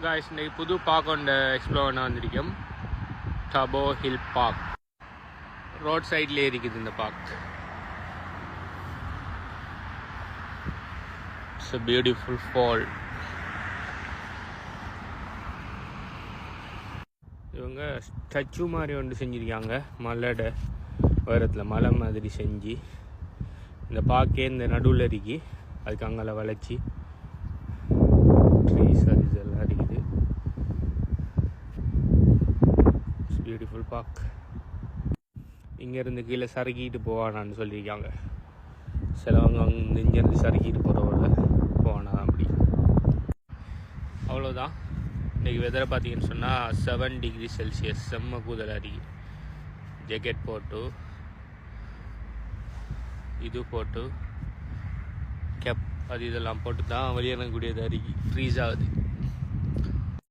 Guys இன்றைக்கி புது park ஒன்று எக்ஸ்ப்ளோர் பண்ண வந்திருக்கோம். Turbo hill park. ரோட் சைட்லேயே இருக்குது இந்த park. It's a beautiful fall. இவங்க ஸ்டாச்சு மாதிரி ஒன்று செஞ்சுருக்காங்க. மலையோட உயரத்தில் மலை மாதிரி செஞ்சு இந்த பார்க்கே இந்த நடுவில் இருக்கி அதுக்கு அங்கே வளைச்சி ட்ரீஸ் அது இதெல்லாம் இருக்குது. It's beautiful park. இங்கேருந்து கீழே சறுக்கிட்டு போவானான்னு சொல்லியிருக்காங்க. சிலவங்க அங்கே இங்கேருந்து சறுக்கிட்டு போகிறவங்கள போவானா அப்படி. அவ்வளோதான். இன்றைக்கி வெதரை பார்த்தீங்கன்னு சொன்னால் 7 டிகிரி செல்சியஸ். செம்ம கூதலாக இருக்குது. ஜெக்கெட் போட்டு இது போட்டு கேப் அது இதெல்லாம் போட்டு தான் வெளியேறக்கூடியதாக இருக்குது. ஃப்ரீஸ் ஆகுது.